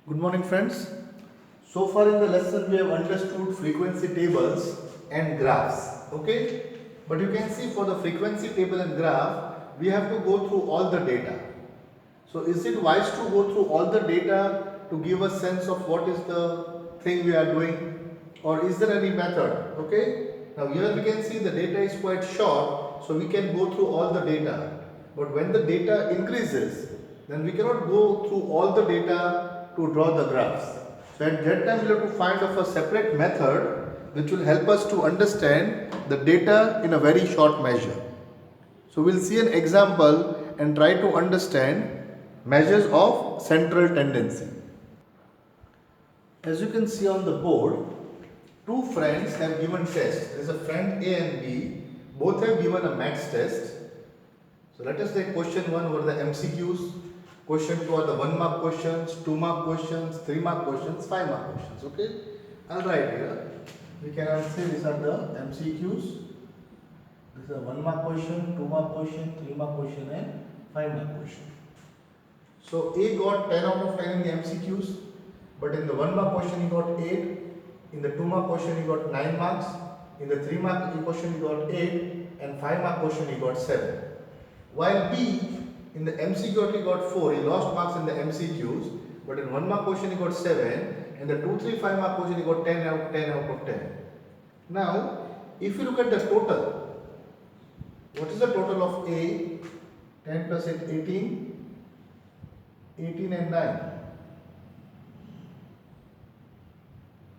Good morning, friends. So far in the lesson, we have understood frequency tables and graphs. Okay, but you can see for the frequency table and graph, we have to go through all the data. So, is it wise to go through all the data to give a sense of what is the thing we are doing, or is there any method? Okay, now here we can see the data is quite short, so we can go through all the data. But when the data increases, then we cannot go through all the data to draw the graphs. So at that time we have to find of a separate method which will help us to understand the data in a very short measure. So we'll see an example and try to understand measures of central tendency. As you can see on the board, two friends have given tests. There is a friend A and B. Both have given a maths test. So let us take question 1 over the MCQs. Question 2 are the 1 mark questions, 2 mark questions, 3 mark questions, 5 mark questions. Okay? I'll write here. We can say these are the MCQs. This is a 1 mark question, 2 mark question, 3 mark question and 5 mark question. So A got 10 out of 10 in the MCQs, but in the 1 mark question he got 8, in the 2 mark question he got 9 marks, in the 3 mark question he got 8 and 5 mark question he got 7. While B in the MCQ he got 4, he lost marks in the MCQs, but in 1 mark question he got 7, and the 2, 3, 5 mark question he got 10 out of 10. Now, if you look at the total, what is the total of A? 10 plus 8, 18, 18 and 9,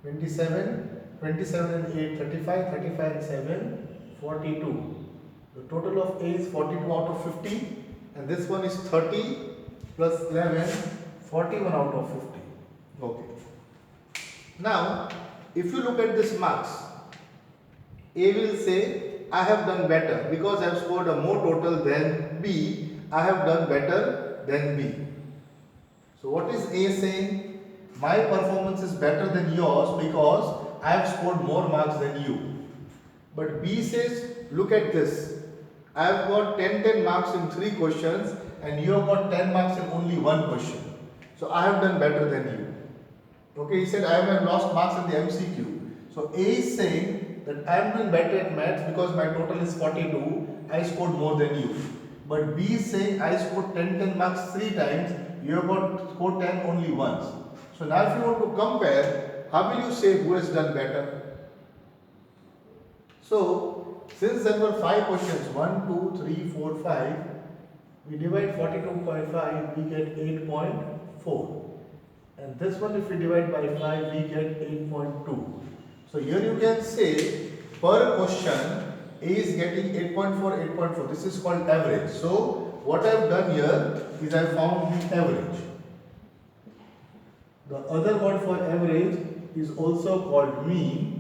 27, 27 and 8, 35, 35 and 7, 42. The total of A is 42 out of 50, and this one is 30 plus 11, 41 out of 50. Okay. Now, if you look at this marks, A will say, I have done better because I have scored a more total than B. I have done better than B. So what is A saying? My performance is better than yours because I have scored more marks than you. But B says, look at this. I have got 10 marks in 3 questions and you have got 10 marks in only 1 question. So I have done better than you. Okay, he said I have lost marks in the MCQ. So A is saying that I am doing better at maths because my total is 42. I scored more than you. But B is saying I scored 10 marks 3 times. You have got scored 10 only once. So now if you want to compare, how will you say who has done better? So since there were 5 questions, 1, 2, 3, 4, 5, we divide 42.5, we get 8.4. And this one if we divide by 5, we get 8.2. So here you can say per question A is getting 8.4, 8.4. This is called average. So what I have done here is I found the average. The other word for average is also called mean,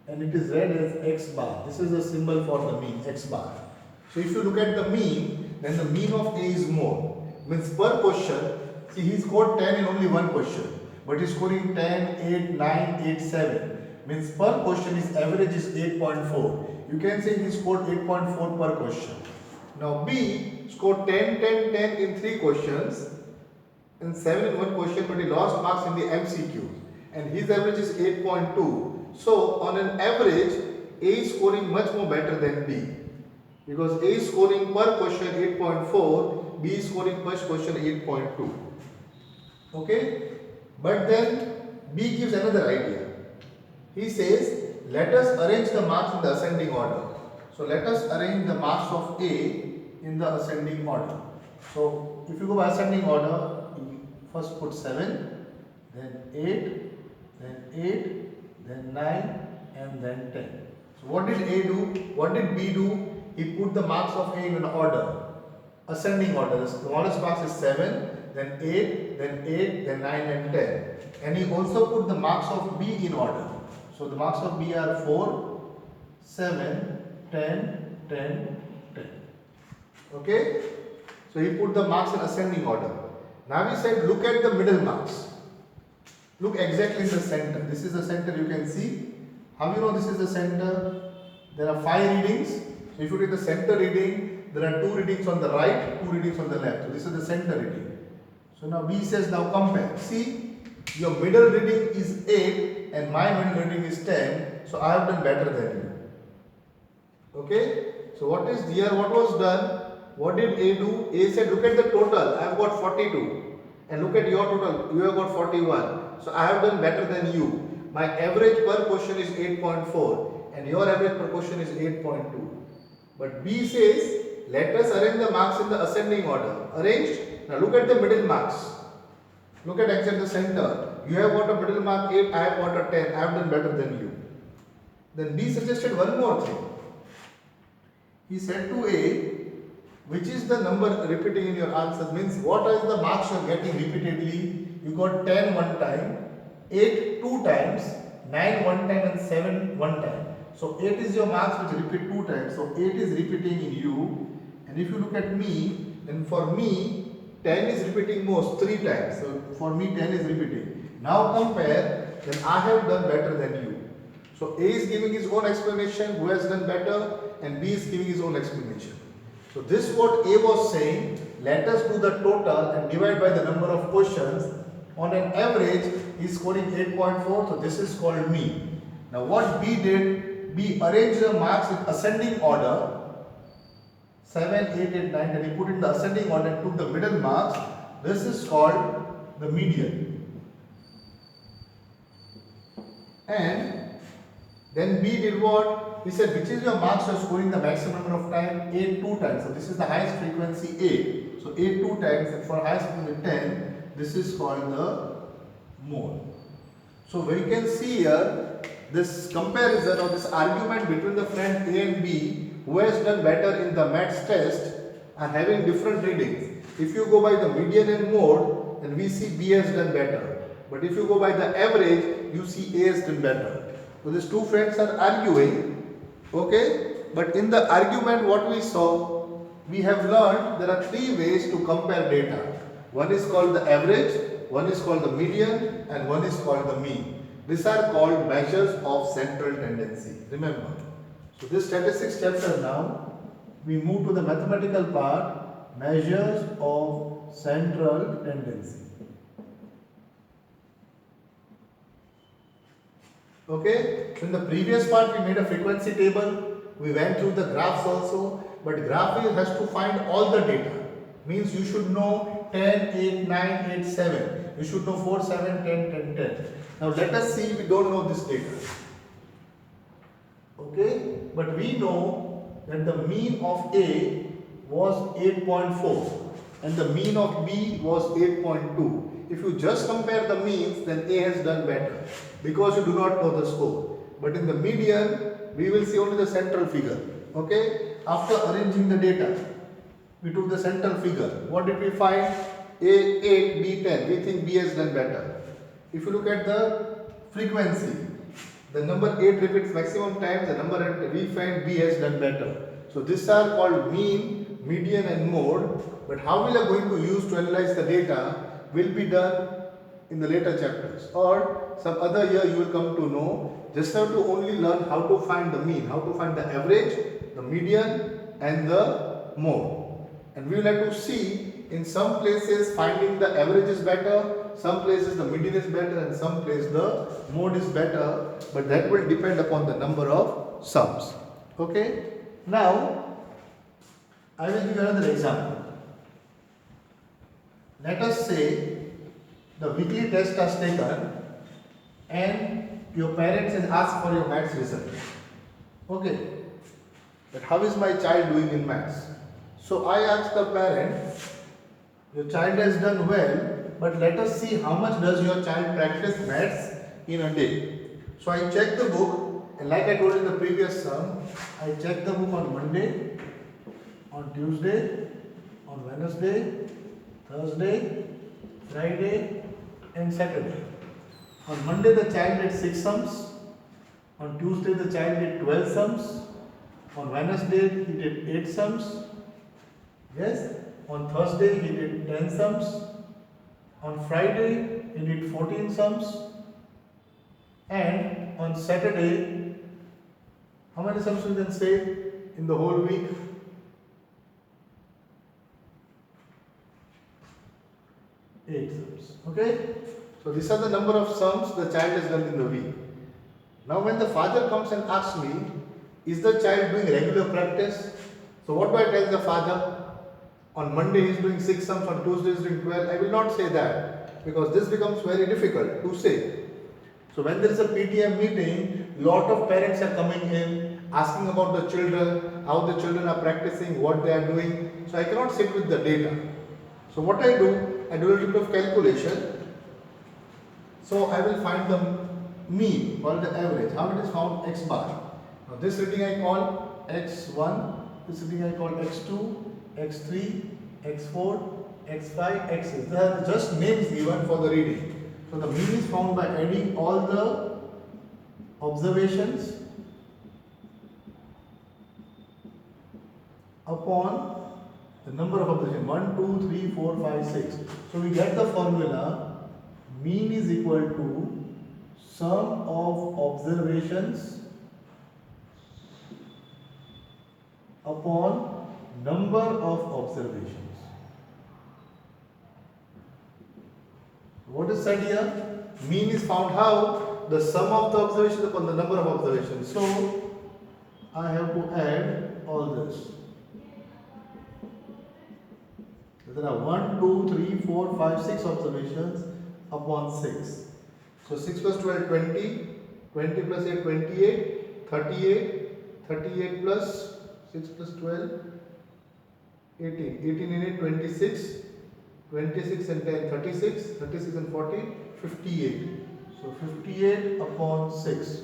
and it is read as x bar. This is the symbol for the mean, x bar. So if you look at the mean, then the mean of A is more. Means per question, see he scored 10 in only 1 question, but he is scoring 10, 8, 9, 8, 7. Means per question his average is 8.4. You can say he scored 8.4 per question. Now B scored 10, 10, 10 in 3 questions and 7 in 1 question, but he lost marks in the MCQ. And his average is 8.2. So on an average, A is scoring much more better than B. Because A is scoring per question 8.4, B is scoring per question 8.2. Okay? But then B gives another idea. He says, let us arrange the marks in the ascending order. So let us arrange the marks of A in the ascending order. So if you go by ascending order, you first put 7, then 8, then 8, then 9 and then 10. So what did A do? What did B do? He put the marks of A in an order, ascending order. The smallest marks is 7, then 8, then 8, then 9 and 10. And he also put the marks of B in order. So the marks of B are 4, 7, 10, 10, 10. Okay? So he put the marks in ascending order. Now he said look at the middle marks. Look exactly in the center. This is the center you can see. How you know this is the center? There are 5 readings. So if you take the center reading, there are 2 readings on the right, 2 readings on the left. So this is the center reading. So now B says now compare. See, Your middle reading is 8 and my middle reading is 10. So I have done better than you. Okay? So what is here? What was done? What did A do? A said, look at the total. I have got 42. And look at your total. You have got 41. So I have done better than you. My average per question is 8.4 and your average per question is 8.2. But B says, let us arrange the marks in the ascending order. Arranged? Now look at the middle marks. Look at X at the center. You have got a middle mark 8, I have got a 10. I have done better than you. Then B suggested one more thing. He said to A, which is the number repeating in your answer, means what are the marks you are getting repeatedly? You got 10 one time, 8 two times, 9 one time and 7 one time. So 8 is your marks which repeat 2 times. So 8 is repeating in you. And if you look at me, then for me 10 is repeating most 3 times. So for me 10 is repeating. Now compare, then I have done better than you. So A is giving his own explanation, who has done better, and B is giving his own explanation. So this is what A was saying. Let us do the total and divide by the number of questions. On an average, he is scoring 8.4. So this is called mean. Now what B did, B arranged the marks in ascending order. 7, 8, 8, 9, and he put in the ascending order and took the middle marks. This is called the median. And then B did what? He said, which is your marks you are scoring the maximum number of time? 8 two times. So this is the highest frequency 8. So 8 two times, and for highest frequency 10, this is called the mode. So we can see here this comparison or this argument between the friend A and B, who has done better in the maths test, are having different readings. If you go by the median and mode, then we see B has done better. But if you go by the average, you see A has done better. So these two friends are arguing. Okay, but in the argument what we saw, we have learned there are 3 ways to compare data. One is called the average, one is called the median, and one is called the mean. These are called measures of central tendency. Remember. So this statistics chapter now, we move to the mathematical part, measures of central tendency. Okay, so in the previous part we made a frequency table, we went through the graphs also, but graph has to find all the data. Means you should know 10, 8, 9, 8, 7. You should know 4, 7, 10, 10, 10. Now let us see, we don't know this data. Okay, but we know that the mean of A was 8.4 and the mean of B was 8.2. If you just compare the means, then A has done better because you do not know the score. But in the median, we will see only the central figure. Okay, after arranging the data, we took the central figure. What did we find? A 8, B 10. We think B has done better. If you look at the frequency, the number 8 repeats maximum times, the number 8, we find B has done better. So these are called mean, median and mode. But how we are going to use to analyze the data will be done in the later chapters, or some other year you will come to know. Just have to only learn how to find the mean, how to find the average, the median and the mode. And we will have to see in some places finding the average is better, some places the median is better and some places the mode is better, but that will depend upon the number of sums. Okay, now I will give you another example. Let us say the weekly test is taken and your parents has asked for your maths result. Okay, but how is my child doing in maths? So I asked the parent, your child has done well, but let us see how much does your child practice maths in a day. So I checked the book, and like I told in the previous sum, I checked the book on Monday, on Tuesday, on Wednesday, Thursday, Friday and Saturday. On Monday the child did 6 sums, on Tuesday the child did 12 sums, on Wednesday he did 8 sums, yes, on Thursday he did 10 sums, on Friday he did 14 sums, and on Saturday, how many sums we can say in the whole week? 8 sums. Okay, So these are the number of sums the child has done in the week. Now when the father comes and asks me, is the child doing regular practice? So what do I tell the father? On Monday he is doing 6 sums, on Tuesday he is doing 12. I will not say that because this becomes very difficult to say. So when there is a PTM meeting, lot of parents are coming in asking about the children, how the children are practicing, what they are doing. So I cannot sit with the data. So what I do a little bit of calculation. So I will find the mean or the average. How it is found? X bar. Now this reading I call X1, this reading I call X2, X3, X4, X5, X6. There are just names given for the reading. So the mean is found by adding all the observations upon the number of observations. 1, 2, 3, 4, 5, 6. So we get the formula mean is equal to sum of observations upon number of observations. What is said here? Mean is found how? The sum of the observations upon the number of observations. So I have to add all this. There are 1, 2, 3, 4, 5, 6 observations upon 6. So 6 plus 12, 20. 20 plus 8, 28. 38. 38 plus 6 plus 12, 18. 18 in 8, 26. 26 and 10, 36. 36 and 40, 58. So 58 upon 6.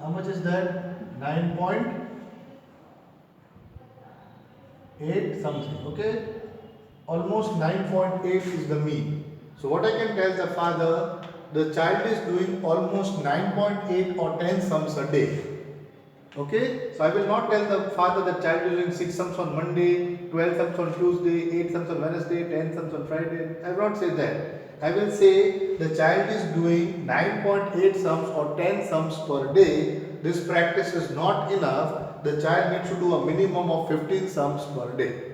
How much is that? 9.8 something. Okay? Almost 9.8 is the mean. So what I can tell the father, the child is doing almost 9.8 or 10 sums a day. Okay? So I will not tell the father the child is doing 6 sums on Monday, 12 sums on Tuesday, 8 sums on Wednesday, 10 sums on Friday. I will not say that. I will say the child is doing 9.8 sums or 10 sums per day. This practice is not enough. The child needs to do a minimum of 15 sums per day.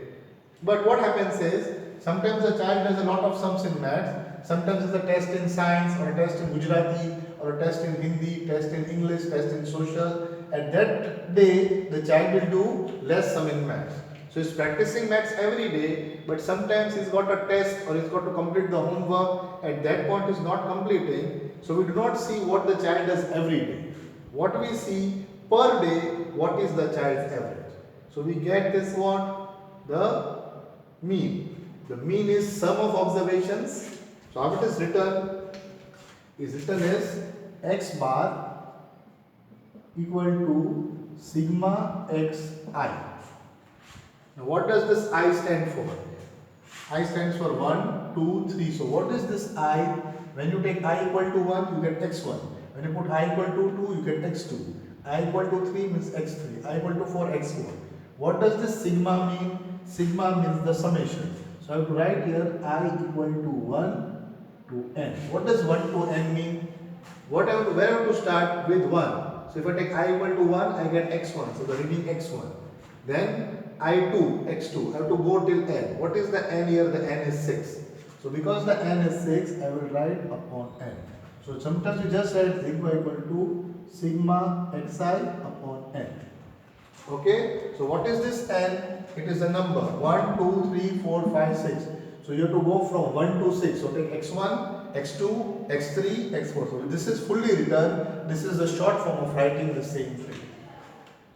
But what happens is, sometimes the child does a lot of sums in maths, sometimes it's a test in science or a test in Gujarati or a test in Hindi, test in English, test in social. At that day, the child will do less sum in maths. So he's practicing maths every day, but sometimes he's got a test or he's got to complete the homework. At that point he's not completing. So we do not see what the child does every day. What we see per day, what is the child's average. So we get this what? The mean. The mean is sum of observations. So how it is written? Is written as X bar equal to sigma xi. Now what does this I stand for? I stands for 1, 2, 3. So what is this I? When you take I equal to 1, you get x1. When you put I equal to 2, you get x2. I equal to 3 means x3. I equal to 4, x4. What does this sigma mean? Sigma means the summation. So I have to write here I equal to 1 to n. What does 1 to n mean? Where I have to start with 1. So if I take I equal to 1, I get x1. So the reading x1. Then I2, x2. I have to go till n. What is the n here? The n is 6. So because the n is 6, I will write upon n. So sometimes we just write sigma equal to sigma xi upon n. Okay? So what is this n? It is the number 1, 2, 3, 4, 5, 6. So you have to go from 1 to 6. So take x1, x2, x3, x4. So this is fully written. This is the short form of writing the same thing.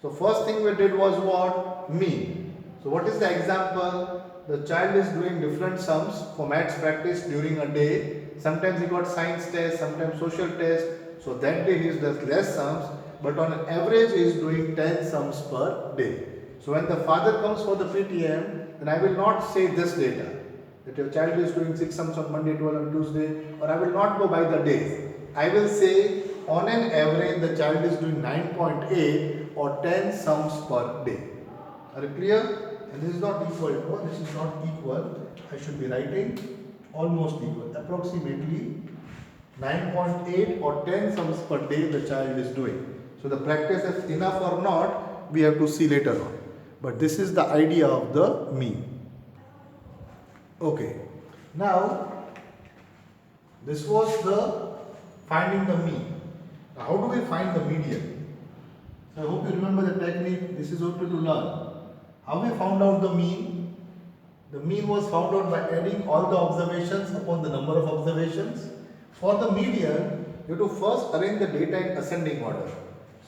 So first thing we did was what? Mean. So what is the example? The child is doing different sums for maths practice during a day. Sometimes he got science test, sometimes social test. So that day he does less sums. But on an average he is doing 10 sums per day. So when the father comes for the PTM, then I will not say this data. That your child is doing 6 sums on Monday, 12 on Tuesday. Or I will not go by the days. I will say on an average the child is doing 9.8 or 10 sums per day. Are you clear? And this is not equal to, this is not equal. I should be writing almost equal. Approximately 9.8 or 10 sums per day the child is doing. So the practice is enough or not, we have to see later on. But this is the idea of the mean. Okay. Now, This was the finding the mean. Now, how do we find the median? So I hope you remember the technique. This is what to learn. How we found out the mean? The mean was found out by adding all the observations upon the number of observations. For the median, you have to first arrange the data in ascending order.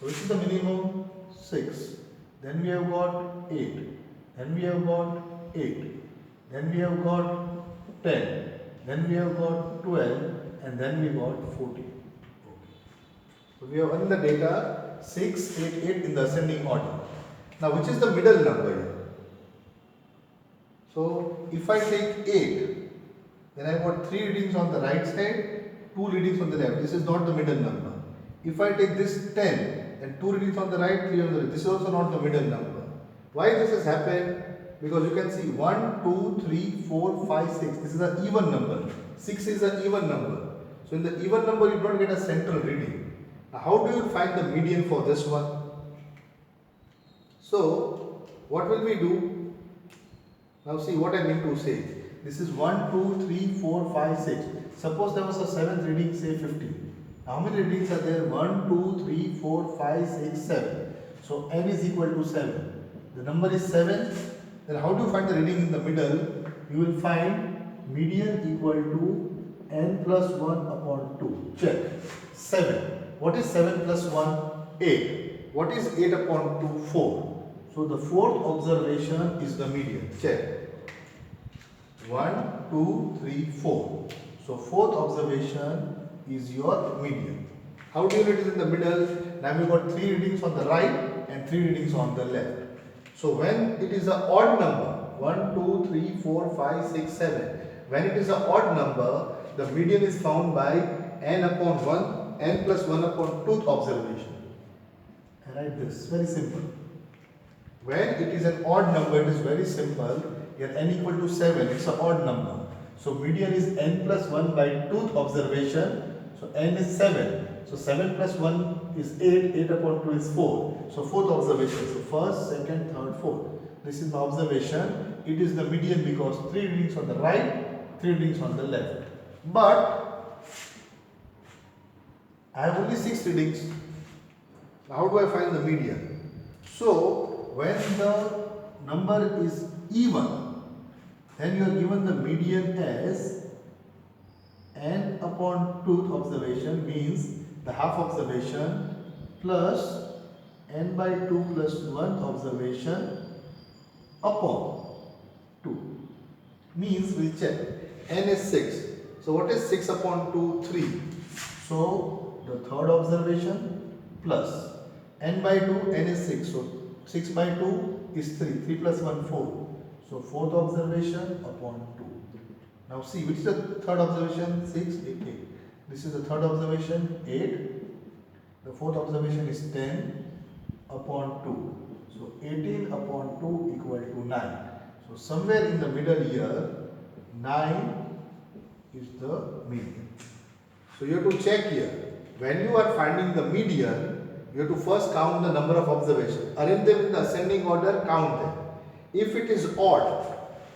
So which is the minimum? 6. Then we have got 8. Then we have got 8. Then we have got 10. Then we have got 12. And then we got 14. So we have run the data 6, 8, 8 in the ascending order. Now which is the middle number here? So if I take 8, then I have got 3 readings on the right side, 2 readings on the left. This is not the middle number. If I take this 10, then 2 readings on the right, 3 on the left. This is also not the middle number. Why this has happened? Because you can see 1, 2, 3, 4, 5, 6. This is an even number. 6 is an even number. So in the even number you don't get a central reading. Now how do you find the median for this one? So what will we do? Now see what I mean to say. This is 1, 2, 3, 4, 5, 6. Suppose there was a 7th reading, say 15. How many readings are there? 1, 2, 3, 4, 5, 6, 7. So n is equal to 7. The number is 7. Then how do you find the reading in the middle? You will find median equal to n plus 1 upon 2. Check. 7. What is 7 plus 1? 8. What is 8 upon 2? 4. So the fourth observation is the median. Check. 1, 2, 3, 4. So fourth observation is your median. How do you get it in the middle? Now we got 3 readings on the right and 3 readings on the left. So when it is an odd number, 1, 2, 3, 4, 5, 6, 7. When it is an odd number, the median is found by n upon 1, n plus 1 upon 2th observation. I write this, very simple. When it is an odd number, it is very simple. Here n equal to 7, it's an odd number. So median is n plus 1 by 2th observation. So n is 7. So 7 plus 1 is 8, 8 upon 2 is 4. So fourth observation. So first, second, third, fourth. This is my observation. It is the median because 3 readings on the right, 3 readings on the left. But I have only 6 readings. Now how do I find the median? So when the number is even, then you are given the median as n upon 2th observation, means the half observation plus n by 2 plus 1 observation upon 2. Means we'll check. N is 6. So what is 6 upon 2? 3. So the third observation plus n by 2, n is 6. So 6 by 2 is 3. 3 plus 1, 4. So fourth observation upon 2. Now see, which is the third observation? 6, 8, 8. This is the third observation, 8. The fourth observation is 10 upon 2. So 18 upon 2 equal to 9. So somewhere in the middle here, 9 is the median. So you have to check here. When you are finding the median, you have to first count the number of observations. Arrange them in the ascending order, count them. If it is odd,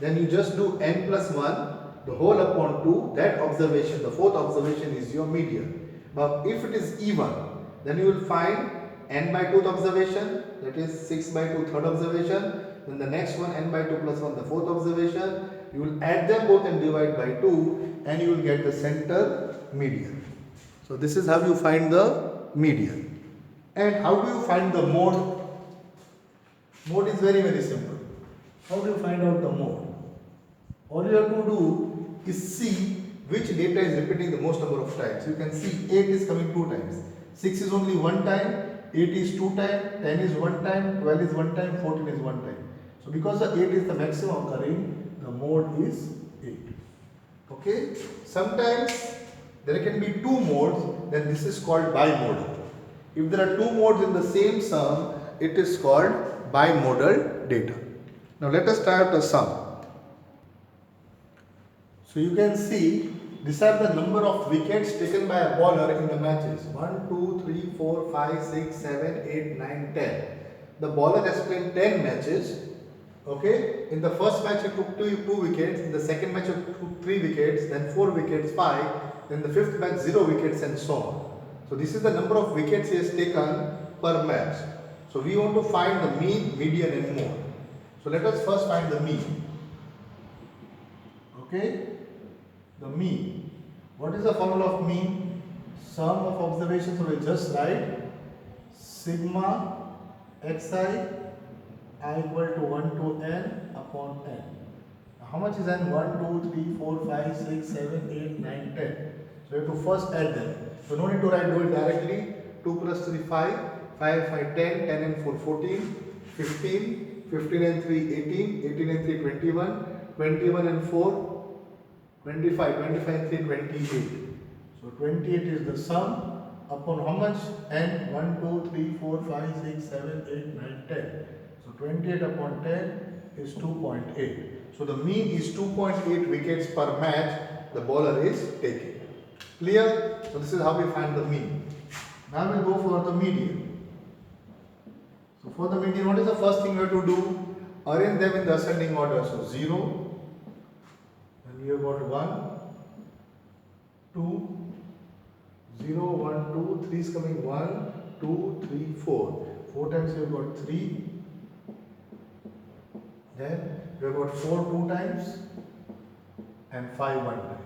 then you just do n plus 1, the whole upon 2, that observation, the fourth observation is your median. But if it is even, then you will find n by 2th observation, that is 6 by 2 third observation, then the next one n by 2 plus 1 the fourth observation. You will add them both and divide by 2 and you will get the center median. So this is how you find the median. And how do you find the mode? Mode is very, very simple. How do you find out the mode? All you have to do is see which data is repeating the most number of times. You can see 8 is coming 2 times, 6 is only 1 time, 8 is 2 times, 10 is 1 time, 12 is 1 time, 14 is 1 time. So because the 8 is the maximum occurring, the mode is 8. Okay? Sometimes there can be 2 modes, then this is called bimodal. If there are 2 modes in the same sum, it is called bimodal data. Now let us try out a sum. So you can see these are the number of wickets taken by a bowler in the matches. 1, 2, 3, 4, 5, 6, 7, 8, 9, 10. The bowler has played 10 matches. Okay. In the first match he took 2 wickets. In the second match he took 3 wickets. Then 4 wickets, 5. then the fifth match 0 wickets and so on. So this is the number of wickets he has taken per match. So we want to find the mean, median and mode. So let us first find the mean. Okay, the mean. What is the formula of mean? Sum of observations. So we just write sigma xi I equal to 1 to n upon n. Now how much is n? 1, 2, 3, 4, 5, 6, 7, 8, 9, 10. So we have to first add them. So no need to do it directly. 2 plus 3, 5, 5, 5, 10, 10 and 4, 14, 15, 15 and 3, 18, 18 and 3, 21, 21 and 4, 25, 25 and 3, 28. So 28 is the sum upon how much? N? 1, 2, 3, 4, 5, 6, 7, 8, 9, 10. So 28 upon 10 is 2.8. So the mean is 2.8 wickets per match the bowler is taking. Clear? So this is how we find the mean. Now we'll go for the median. So for the median, what is the first thing we have to do? Arrange them in the ascending order. So 0, then we have got 1, 2, 0, 1, 2, 3 is coming 1, 2, 3, 4. 4 times we have got 3. Then we have got 4 2 times and 5 1 time.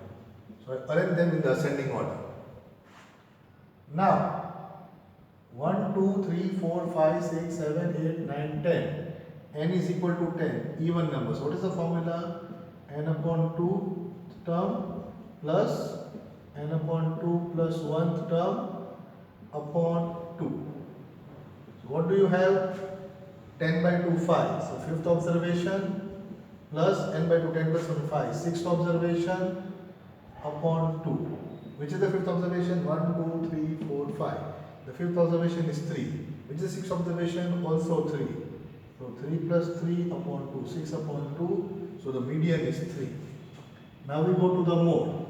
So I arrange them in the ascending order. Now 1, 2, 3, 4, 5, 6, 7, 8, 9, 10. N is equal to 10, even numbers. What is the formula? N upon 2 term plus N upon 2 plus 1th term upon 2. So what do you have? 10 by 2, 5. So fifth observation plus N by 2, 10 plus 1, 5. Sixth observation upon 2. Which is the fifth observation? 1, 2, 3, 4, 5. The fifth observation is 3. Which is the sixth observation? Also 3. So 3 plus 3 upon 2. 6 upon 2. So the median is 3. Now we go to the mode.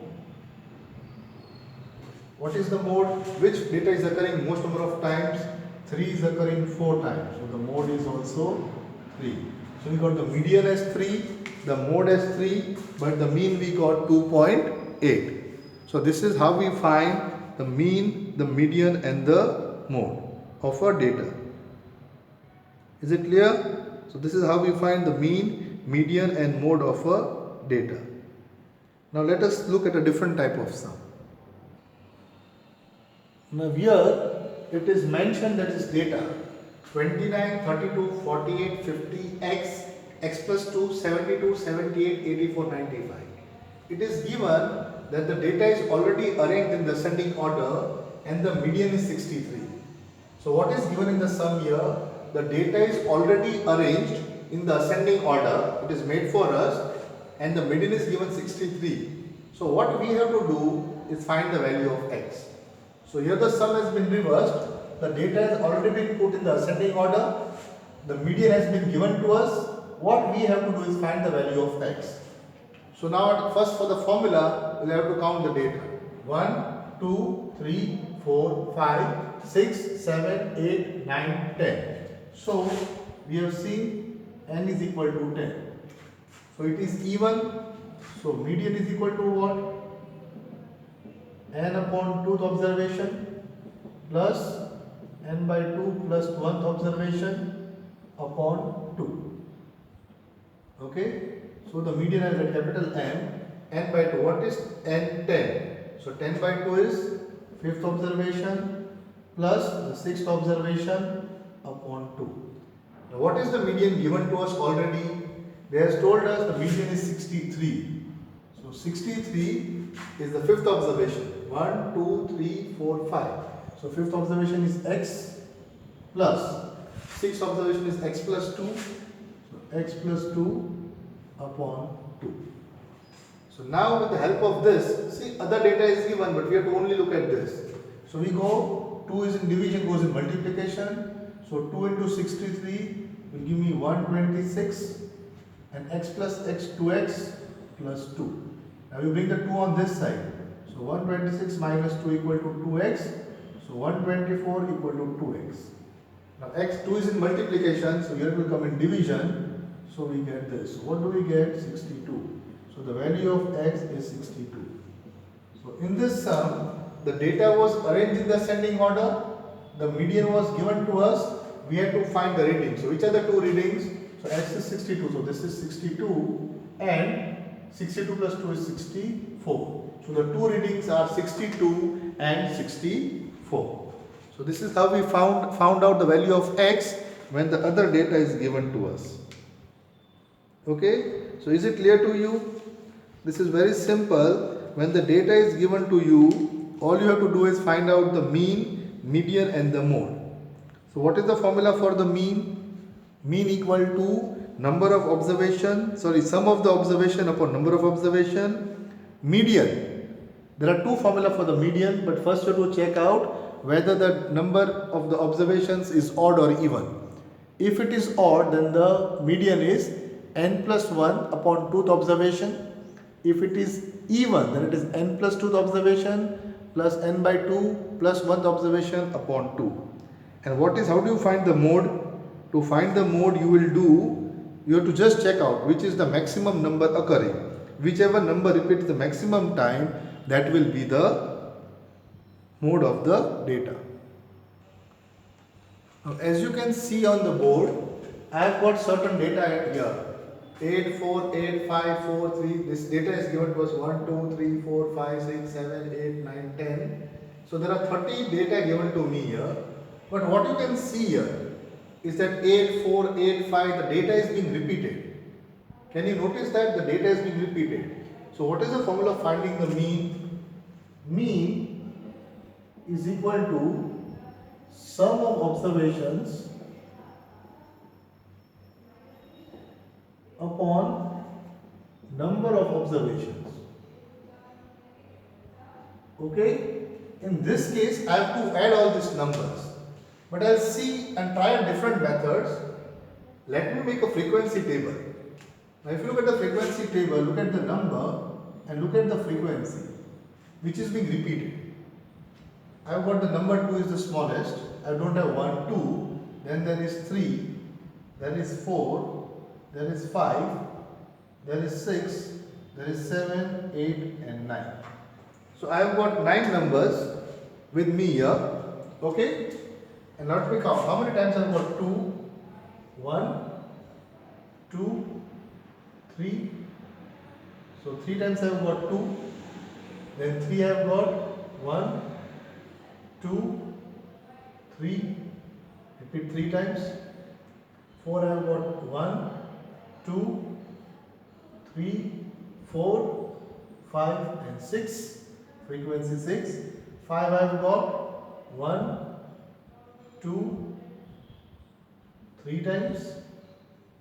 What is the mode? Which data is occurring most number of times? 3 is occurring 4 times. So the mode is also 3. So we got the median as 3, the mode as 3, but the mean we got 2.8. So this is how we find the mean, the median and the mode of our data. Is it clear? So this is how we find the mean, median and mode of our data. Now let us look at a different type of sum. Now here it is mentioned that is data 29, 32, 48, 50, x, x plus 2, 72, 78, 84, 95. It is given that the data is already arranged in the ascending order and the median is 63. So what is given in the sum here? The data is already arranged in the ascending order. It is made for us and the median is given 63. So what we have to do is find the value of x. So here the sum has been reversed. The data has already been put in the ascending order. The median has been given to us. What we have to do is find the value of x. So now first for the formula, we'll have to count the data. 1, 2, 3, 4, 5, 6, 7, 8, 9, 10. So we have seen n is equal to 10. So it is even. So median is equal to what? N upon 2th observation plus n by 2 plus 1th observation upon 2. Okay. So the median has a capital M, n by 2. What is n? 10. So 10 by 2 is 5th observation plus the 6th observation upon 2. Now what is the median given to us already? They have told us the median is 63. So 63 is the 5th observation. 1, 2, 3, 4, 5. So 5th observation is x plus 6th observation is x plus 2. So x plus 2 upon 2. So now with the help of this, see other data is given but we have to only look at this. So we go, 2 is in division, goes in multiplication. So 2 into 63 will give me 126 and x plus x 2x plus 2. Now we bring the 2 on this side. So 126 minus 2 equal to 2x. So 124 equal to 2x. Now x2 is in multiplication, so here it will come in division. So we get this. So what do we get? 62. So the value of x is 62. So in this sum, the data was arranged in the ascending order, the median was given to us, we had to find the readings. So which are the two readings? So x is 62, so this is 62 and 62 plus 2 is 64. So the two readings are 62 and 64. So this is how we found out the value of x when the other data is given to us. Okay, so is it clear to you? This is very simple. When the data is given to you, all you have to do is find out the mean, median and the mode. So what is the formula for the mean? Mean equal to number of observation, sum of the observation upon number of observation. Median, there are two formula for the median, but first you have to check out whether the number of the observations is odd or even. If it is odd, then the median is n plus 1 upon 2th observation. If it is even, then it is n plus 2th observation plus n by 2 plus 1th observation upon 2. And how do you find the mode? To find the mode, you have to just check out which is the maximum number occurring. Whichever number repeats the maximum time, that will be the mode of the data. Now, as you can see on the board, I have got certain data here. 8, 4, 8, 5, 4, 3. This data is given to us 1, 2, 3, 4, 5, 6, 7, 8, 9, 10. So there are 30 data given to me here. But what you can see here is that 8, 4, 8, 5, the data is being repeated. Can you notice that the data is being repeated? So what is the formula of finding the mean? Mean is equal to sum of observations upon number of observations. Okay? In this case, I have to add all these numbers. But I'll see and try different methods. Let me make a frequency table. Now if you look at the frequency table, look at the number and look at the frequency which is being repeated. I've got the number 2 is the smallest. I don't have 1, 2. Then there is 3. There is 4. There is 5. There is 6. There is 7, 8 and 9. So I have got 9 numbers with me here. Okay. And let me count. How many times I have got 2? 1, 2, 3. So 3 times I have got 2. Then 3 I have got 1, 2, 3. Repeat 3 times. 4 I have got 1, 2, 3, 4, 5 and 6. Frequency 6. 5 I have got 1, 2, 3 times.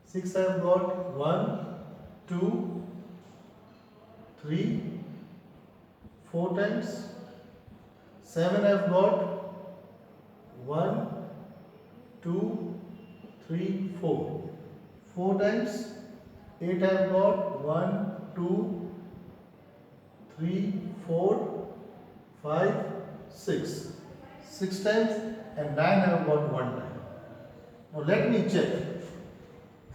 6 I have got 1, 2, 3, 4 times. 7 I have got 1, 2, 3, 4. 4 times. 8 I have got 1, 2, 3, 4, 5, 6. 6 times and 9 I have got 1 time. Now let me check.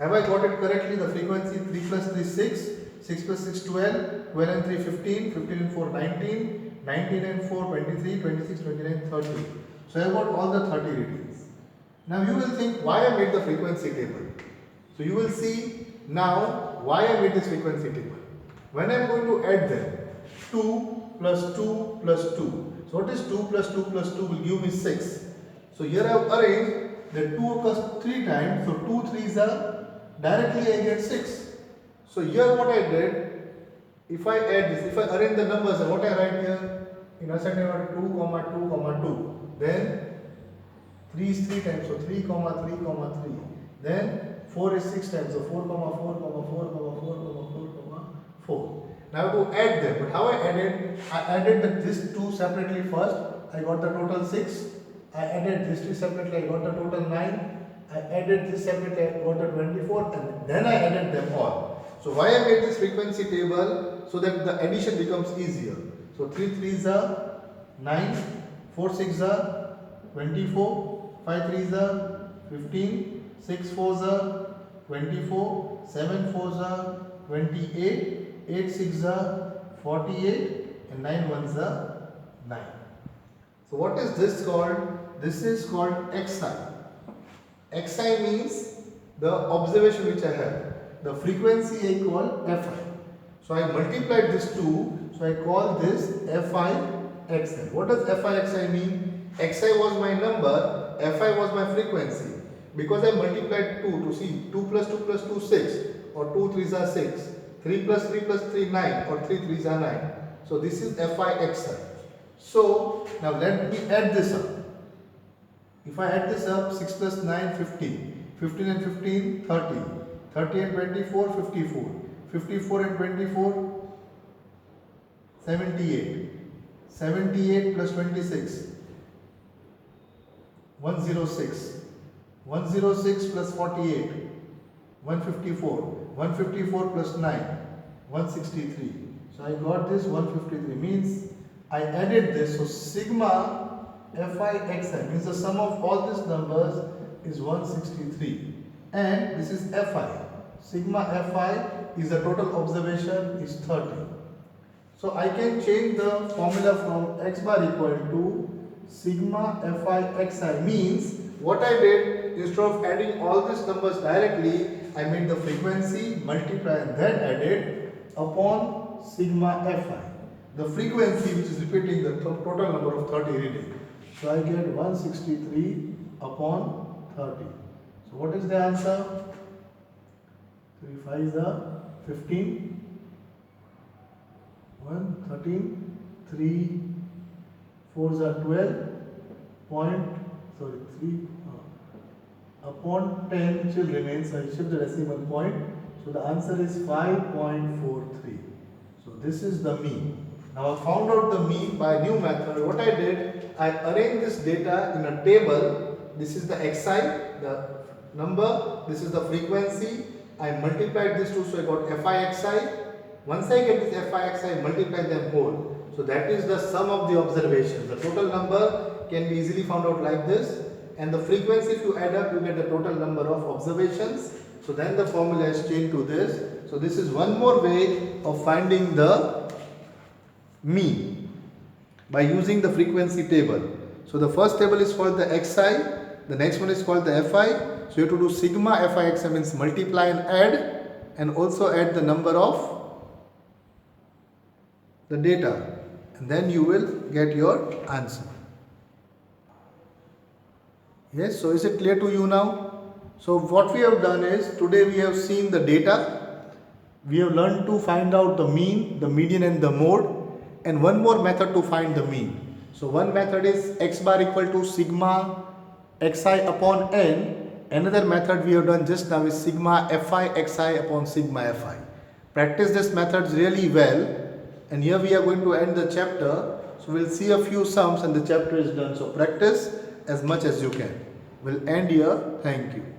Have I got it correctly? The frequency 3 plus 3 6, 6 plus 6 12, 12 and 3 15, 15 and 4 19, 19 and 4 23, 26, 29, 30. So I have got all the 30 readings. Now you will think why I made the frequency table. So you will see now why I made this frequency table. When I am going to add them, 2 plus 2 plus 2. So what is 2 plus 2 plus 2 will give me 6. So here I have arranged that 2 occurs 3 times. So 2 3s are directly I get 6. So here what I did, if I add this, if I arrange the numbers, what I write here in ascending order 2, 2, 2. Then 3 is 3 times. So 3, 3, 3. Then 4 is 6 times. So 4, 4, 4, 4, 4. Now to add them, but how I added this 2 separately first. I got the total 6. I added this 2 separately. I got the total 9. I added this separately. I got the 24, and then I added them all. So why I made this frequency table? So that the addition becomes easier. So 3 3s are 9, 4 6 are 24, 5 3s are 15, 6 4s are 24, 7 4s are 28, 8 6 are 48 and 9 ones are 9. So what is this called? This is called xi. Xi means the observation which I have. The frequency I call fi. So I multiplied this 2, so I call this fi xi. What does fi xi mean? Xi was my number, fi was my frequency. Because I multiplied 2 to see 2 plus 2 plus 2 6, or 2 3s are 6, 3 plus 3 plus 3 9, or 3 3s are 9. So this is fi xi. So now let me add this up. If I add this up, 6 plus 9 15, 15 and 15 30, 30 and 24 54, 54 and 24 78, 78 plus 26 106, 106 plus 48 154, 154 plus 9 163. So I got this 153, means I added this. So sigma fi xi means the sum of all these numbers is 163, and this is fi. Sigma fi is the total observation is 30. So I can change the formula from x bar equal to sigma fi xi, means what I did, instead of adding all these numbers directly, I made the frequency, multiply and then added upon sigma fi. The frequency which is repeating the total number of 30 reading. So I get 163 upon 30. So what is the answer? 3 5s are 15, 1 13, 3 4s are 12, upon 10 still remains. So I shift the decimal point. So the answer is 5.43. So this is the mean. Now I found out the mean by a new method. What I did, I arranged this data in a table. This is the xi, the number, this is the frequency. I multiplied this two, so I got fi xi. Once I get this fi xi, I multiply them whole. So that is the sum of the observations. The total number can be easily found out like this. And the frequency, if you add up, you get the total number of observations. So then the formula is changed to this. So this is one more way of finding the mean by using the frequency table. So the first table is called the xi, the next one is called the fi. So you have to do sigma fi xi, means multiply and add, and also add the number of the data, and then you will get your answer. Yes, so is it clear to you now? So what we have done is, today we have seen the data, we have learned to find out the mean, the median and the mode, and one more method to find the mean. So one method is x bar equal to sigma xi upon n. Another method we have done just now is sigma fi xi upon sigma fi. Practice this methods really well, and here we are going to end the chapter. So we'll see a few sums and the chapter is done. So practice as much as you can. We'll end here. Thank you.